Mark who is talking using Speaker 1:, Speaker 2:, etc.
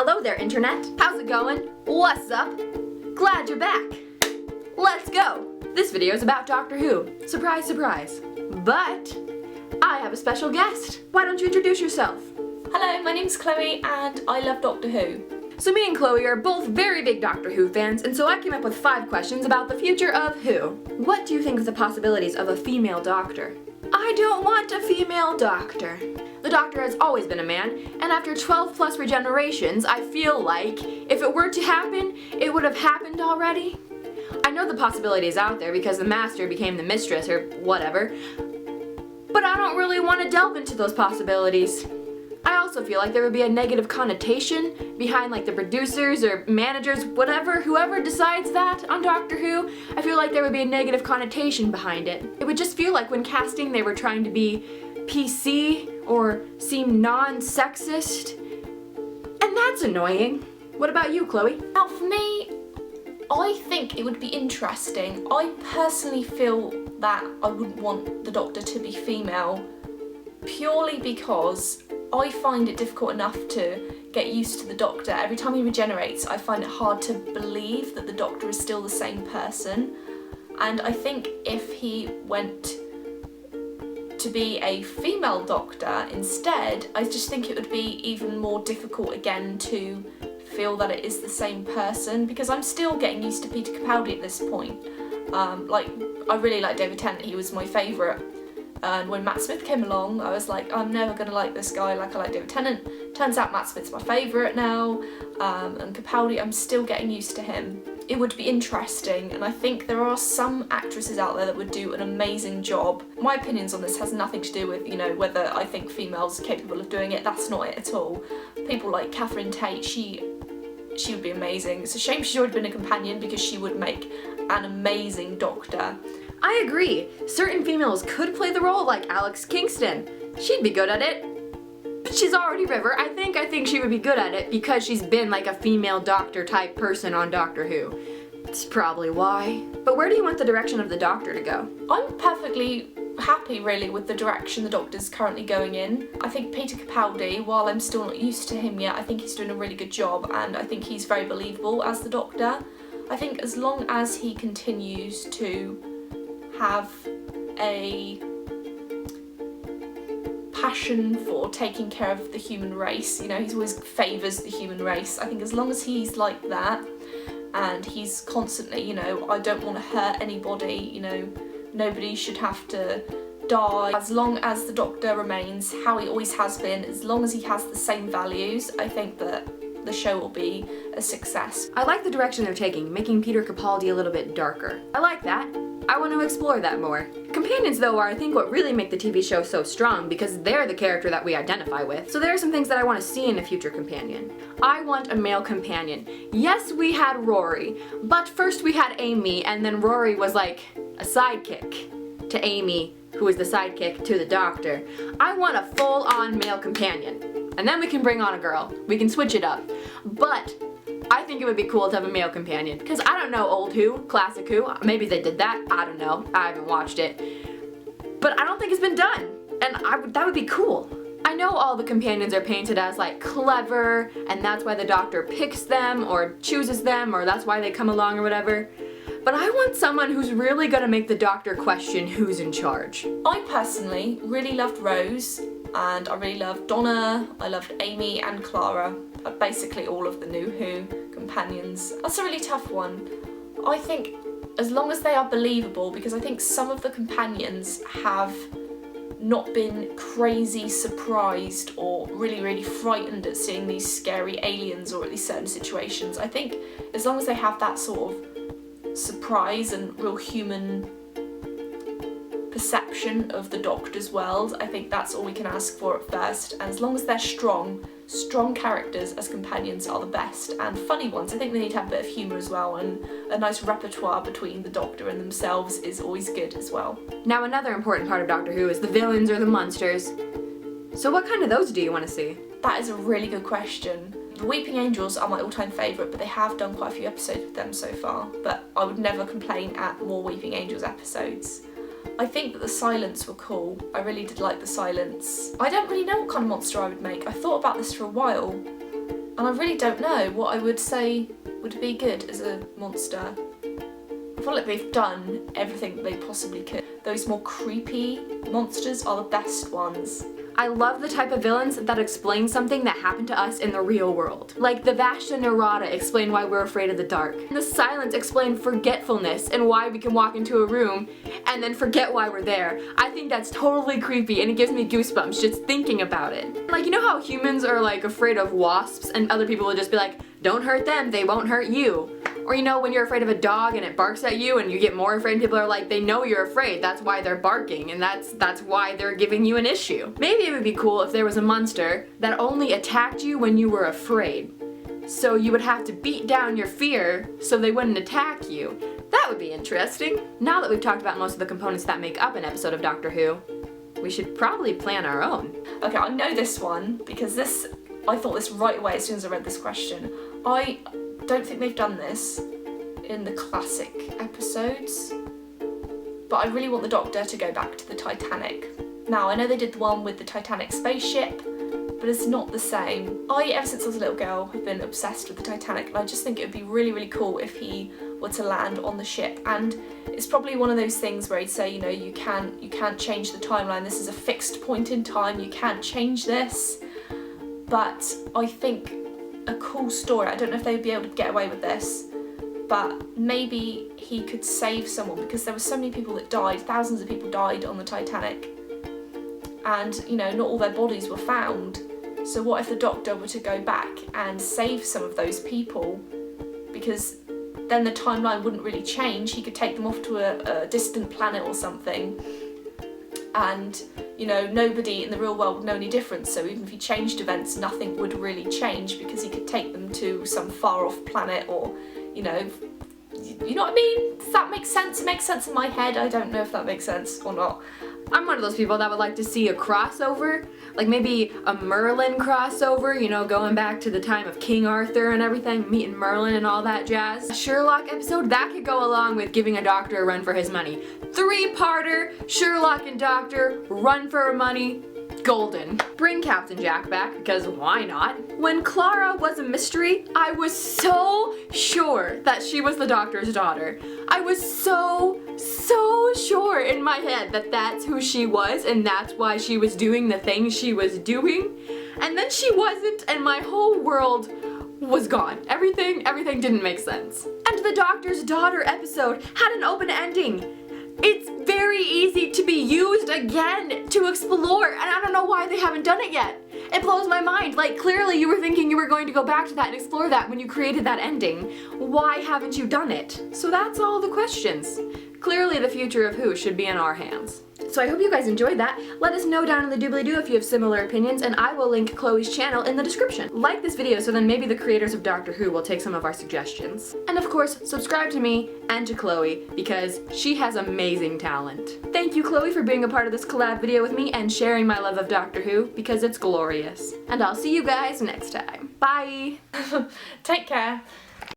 Speaker 1: Hello there, Internet. How's it going? What's up? Glad you're back. Let's go. This video is about Doctor Who. Surprise, surprise. But I have a special guest. Why don't you introduce yourself?
Speaker 2: Hello, my name's Chloe and I love Doctor Who.
Speaker 1: So me and Chloe are both very big Doctor Who fans, and so I came up with 5 questions about the future of Who. What do you think of the possibilities of a female Doctor? I don't want a female Doctor. The Doctor has always been a man, and after 12 plus regenerations, I feel like if it were to happen, it would have happened already. I know the possibility is out there because the Master became the Mistress or whatever, but I don't really want to delve into those possibilities. I also feel like there would be a negative connotation behind like the producers or managers, whatever, whoever decides that on Doctor Who. I feel like there would be a negative connotation behind it. It would just feel like when casting they were trying to be PC or seem non-sexist, and that's annoying. What about you, Chloe?
Speaker 2: Now for me, I think it would be interesting. I personally feel that I wouldn't want the Doctor to be female purely because I find it difficult enough to get used to the Doctor. Every time he regenerates, I find it hard to believe that the Doctor is still the same person. And I think if he went to be a female Doctor instead, I just think it would be even more difficult again to feel that it is the same person, because I'm still getting used to Peter Capaldi at this point. I really like David Tennant, he was my favourite. And when Matt Smith came along, I was like, I'm never going to like this guy like I like David Tennant. Turns out Matt Smith's my favourite now, and Capaldi, I'm still getting used to him. It would be interesting, and I think there are some actresses out there that would do an amazing job. My opinions on this has nothing to do with, you know, whether I think females are capable of doing it. That's not it at all. People like Catherine Tate, she would be amazing. It's a shame she's already been a companion because she would make an amazing Doctor.
Speaker 1: I agree. Certain females could play the role, like Alex Kingston. She'd be good at it. But she's already River. I think she would be good at it because she's been like a female Doctor type person on Doctor Who. That's probably why. But where do you want the direction of the Doctor to go?
Speaker 2: I'm perfectly happy really with the direction the Doctor's currently going in. I think Peter Capaldi, while I'm still not used to him yet, I think he's doing a really good job, and I think he's very believable as the Doctor. I think as long as he continues to have a passion for taking care of the human race, you know, he always favours the human race. I think as long as he's like that, and he's constantly, you know, I don't want to hurt anybody, you know, nobody should have to die. As long as the Doctor remains how he always has been, as long as he has the same values, I think that the show will be a success.
Speaker 1: I like the direction they're taking, making Peter Capaldi a little bit darker. I like that. I want to explore that more. Companions, though, are I think what really make the TV show so strong because they're the character that we identify with. So there are some things that I want to see in a future companion. I want a male companion. Yes, we had Rory, but first we had Amy, and then Rory was like a sidekick to Amy, who was the sidekick to the Doctor. I want a full-on male companion. And then we can bring on a girl. We can switch it up. But I think it would be cool to have a male companion, because I don't know old Who, classic Who, maybe they did that, I don't know, I haven't watched it, but I don't think it's been done, and that would be cool. I know all the companions are painted as like clever, and that's why the Doctor picks them, or chooses them, or that's why they come along or whatever, but I want someone who's really gonna make the Doctor question who's in charge.
Speaker 2: I personally really loved Rose, and I really loved Donna, I loved Amy and Clara. Basically all of the new Who companions. That's a really tough one. I think as long as they are believable, because I think some of the companions have not been crazy surprised or really frightened at seeing these scary aliens or at least certain situations. I think as long as they have that sort of surprise and real human perception of the Doctor's world, I think that's all we can ask for at first. And as long as they're strong characters as companions are the best, and funny ones. I think they need to have a bit of humour as well, and a nice repertoire between the Doctor and themselves is always good as well.
Speaker 1: Now another important part of Doctor Who is the villains or the monsters. So what kind of those do you want to see?
Speaker 2: That is a really good question. The Weeping Angels are my all-time favourite, but they have done quite a few episodes with them so far, but I would never complain at more Weeping Angels episodes. I think that the Silents were cool. I really did like the Silents. I don't really know what kind of monster I would make. I thought about this for a while, And I really don't know what I would say would be good as a monster. I feel like they've done everything they possibly could. Those more creepy monsters are the best ones.
Speaker 1: I love the type of villains that explain something that happened to us in the real world. Like the Vashta Nerada explain why we're afraid of the dark. And the Silence explain forgetfulness and why we can walk into a room and then forget why we're there. I think that's totally creepy and it gives me goosebumps just thinking about it. Like, you know how humans are like afraid of wasps and other people will just be like, don't hurt them, they won't hurt you. Or you know, when you're afraid of a dog and it barks at you and you get more afraid and people are like, they know you're afraid, that's why they're barking and that's why they're giving you an issue. Maybe it would be cool if there was a monster that only attacked you when you were afraid. So you would have to beat down your fear so they wouldn't attack you. That would be interesting. Now that we've talked about most of the components that make up an episode of Doctor Who, we should probably plan our own.
Speaker 2: Okay, I know this one because I thought this right away as soon as I read this question. I don't think they've done this in the classic episodes, but I really want the Doctor to go back to the Titanic. Now, I know they did the one with the Titanic spaceship, but it's not the same. Ever since I was a little girl, have been obsessed with the Titanic, and I just think it would be really, really cool if he were to land on the ship. And it's probably one of those things where he'd say, you know, you can't change the timeline. This is a fixed point in time. You can't change this. But I think a cool story, I don't know if they'd be able to get away with this, but maybe he could save someone, because there were so many people that died, thousands of people died on the Titanic, and you know, not all their bodies were found. So what if the Doctor were to go back and save some of those people, because then the timeline wouldn't really change. He could take them off to a distant planet or something, and you know, nobody in the real world would know any difference, so even if he changed events, nothing would really change because he could take them to some far off planet, or, you know what I mean? Does that make sense? It makes sense in my head. I don't know if that makes sense or not.
Speaker 1: I'm one of those people that would like to see a crossover, like maybe a Merlin crossover, you know, going back to the time of King Arthur and everything, meeting Merlin and all that jazz. A Sherlock episode, that could go along with giving a doctor a run for his money. 3-parter, Sherlock and Doctor, run for money, golden. Bring Captain Jack back, because why not? When Clara was a mystery, I was so sure that she was the Doctor's daughter. I was so sure in my head that that's who she was and that's why she was doing the things she was doing. And then she wasn't, and my whole world was gone. Everything didn't make sense. And the Doctor's daughter episode had an open ending. It's very easy to be used again to explore, and I don't know why they haven't done it yet. It blows my mind. Like, clearly you were thinking you were going to go back to that and explore that when you created that ending. Why haven't you done it? So that's all the questions. Clearly the future of Who should be in our hands. So I hope you guys enjoyed that. Let us know down in the doobly-doo if you have similar opinions, and I will link Chloe's channel in the description. Like this video so then maybe the creators of Doctor Who will take some of our suggestions. And of course, subscribe to me and to Chloe, because she has amazing talent. Thank you, Chloe, for being a part of this collab video with me and sharing my love of Doctor Who, because it's glorious. And I'll see you guys next time. Bye!
Speaker 2: Take care.